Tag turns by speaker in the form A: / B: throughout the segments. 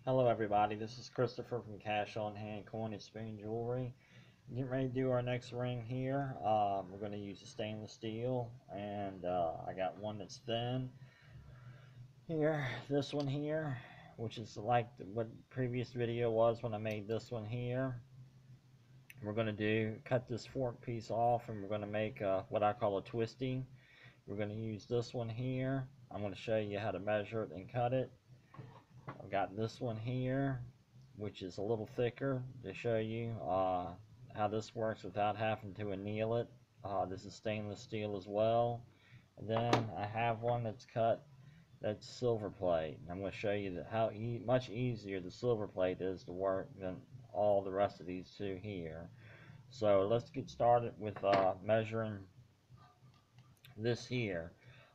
A: Hello everybody, this is Christopher from Cash on Hand Coin and Spoon Jewelry. Getting ready to do our next ring here. We're going to use a stainless steel, and I got one that's thin here. This one here, which is like what the previous video was when I made this one here. We're going to cut this fork piece off, and we're going to make what I call a twisty. We're going to use this one here. I'm going to show you how to measure it and cut it. I've got this one here, which is a little thicker, to show you how this works without having to anneal it. This is stainless steel as well. And then I have one that's cut, that's silver plate. I'm going to show you how much easier the silver plate is to work than all the rest of these two here. So let's get started with measuring this here.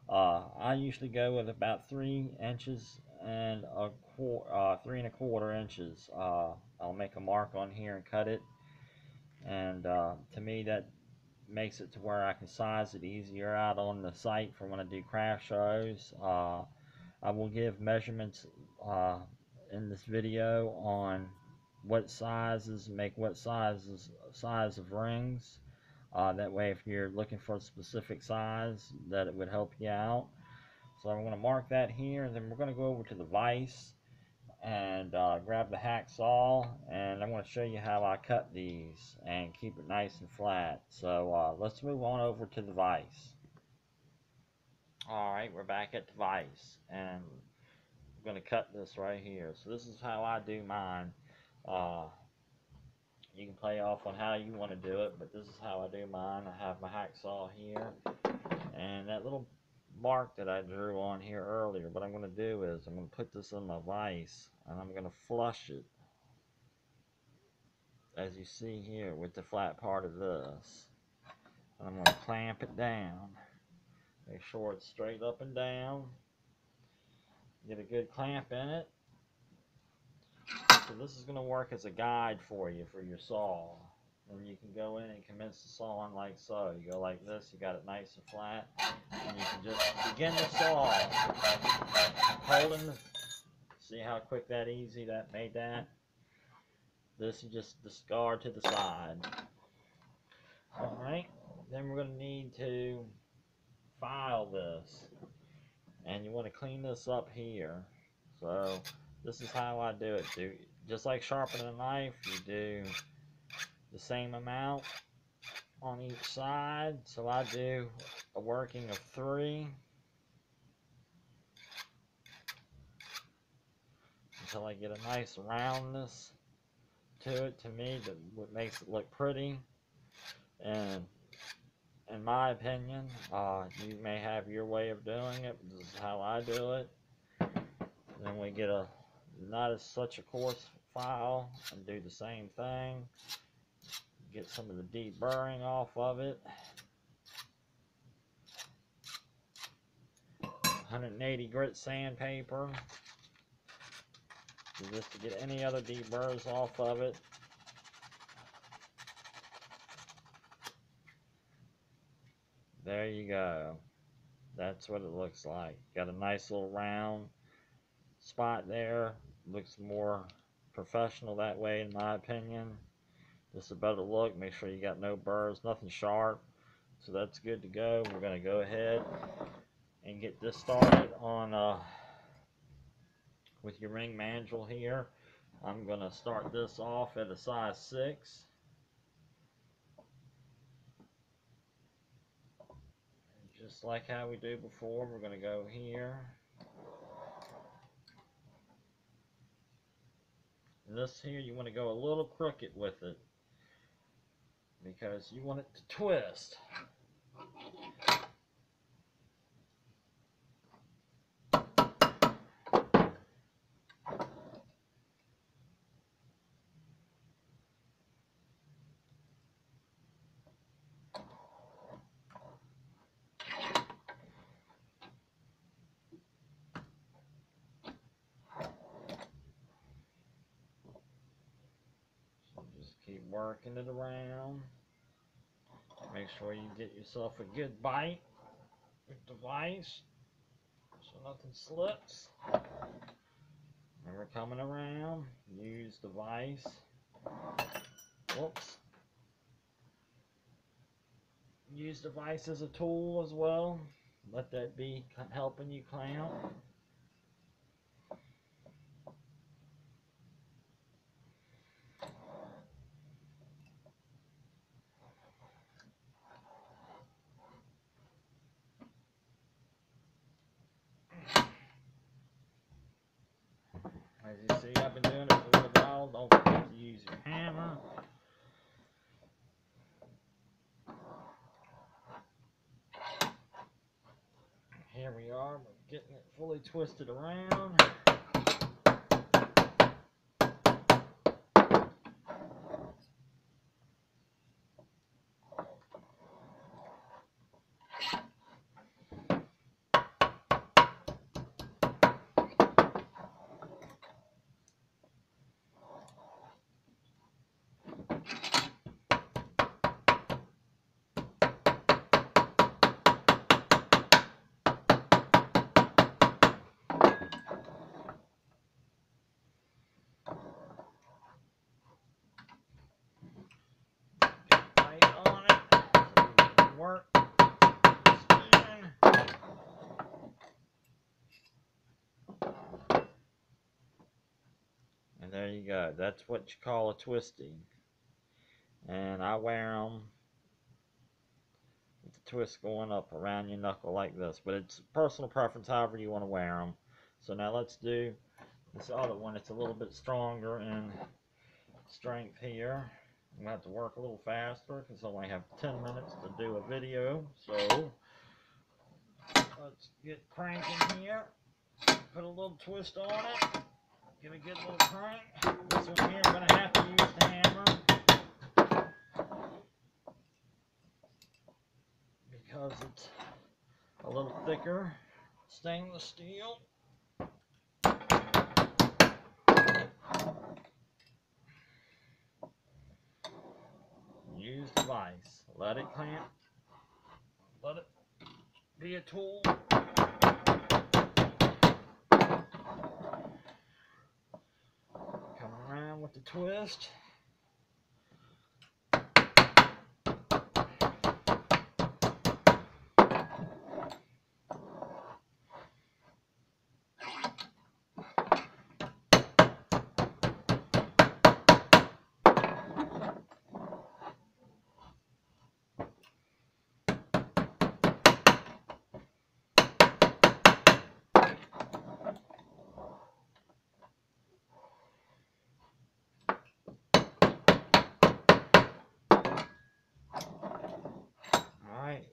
A: I usually go with about 3 inches and a quarter, 3 1/4 inches. I'll make a mark on here and cut it, and to me that makes it to where I can size it easier out on the site for when I do craft shows. I will give measurements in this video on what sizes make what size of rings. That way, if you're looking for a specific size, that it would help you out. So I'm going to mark that here, and then we're going to go over to the vise and grab the hacksaw, and I'm going to show you how I cut these and keep it nice and flat. So let's move on over to the vise. Alright, we're back at the vise, and I'm going to cut this right here. So this is how I do mine. You can play off on how you want to do it, but this is how I do mine. I have my hacksaw here, and that little mark that I drew on here earlier, what I'm going to do is I'm going to put this in my vise, and I'm going to flush it, as you see here, with the flat part of this. And I'm going to clamp it down. Make sure it's straight up and down. Get a good clamp in it. So this is going to work as a guide for you for your saw. And you can go in and commence the sawing like so. You go like this, you got it nice and flat, and you can just begin the saw. Holding, see how quick that easy that made that? This you just discard to the side. Alright, then we're going to need to file this. And you want to clean this up here. So this is how I do it. Just like sharpening a knife, you do the same amount on each side. So I do a working of 3 until I get a nice roundness to it. To me, that what makes it look pretty. And in my opinion, you may have your way of doing it, but this is how I do it. Then we get a not as such a coarse file and do the same thing. Get some of the deep burring off of it. 180 grit sandpaper. Just to get any other deep burrs off of it. There you go. That's what it looks like. Got a nice little round spot there. Looks more professional that way, in my opinion. Just a better look. Make sure you got no burrs, nothing sharp. So that's good to go. We're going to go ahead and get this started on with your ring mandrel here. I'm going to start this off at a size 6. Just like how we do before, we're going to go here. And this here, you want to go a little crooked with it, because you want it to twist. So just keep working it around. Make sure you get yourself a good bite with the vise so nothing slips. And we're coming around. Use the vise. Whoops. Use the vise as a tool as well. Let that be helping you clamp. As you see, I've been doing it for a little while. Don't forget to use your hammer. Here we are. We're getting it fully twisted around. Work. And there you go. That's what you call a twisting. And I wear them with the twist going up around your knuckle like this. But it's personal preference, however you want to wear them. So now let's do this other one. It's a little bit stronger in strength here. I'm going to have to work a little faster because I only have 10 minutes to do a video. So let's get cranking here. Put a little twist on it. Give it a good little crank. This one here I'm going to have to use the hammer because it's a little thicker stainless steel. Use the vise. Let it clamp. Let it be a tool. Come around with the twist.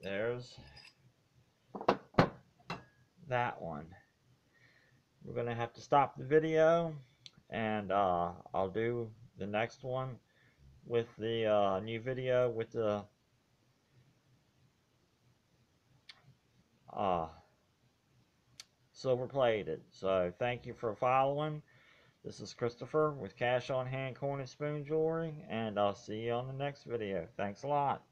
A: There's that one. We're going to have to stop the video, and I'll do the next one with the new video with the silver plated. So thank you for following. This is Christopher with Cash on Hand Coin and Spoon Jewelry, and I'll see you on the next video. Thanks a lot.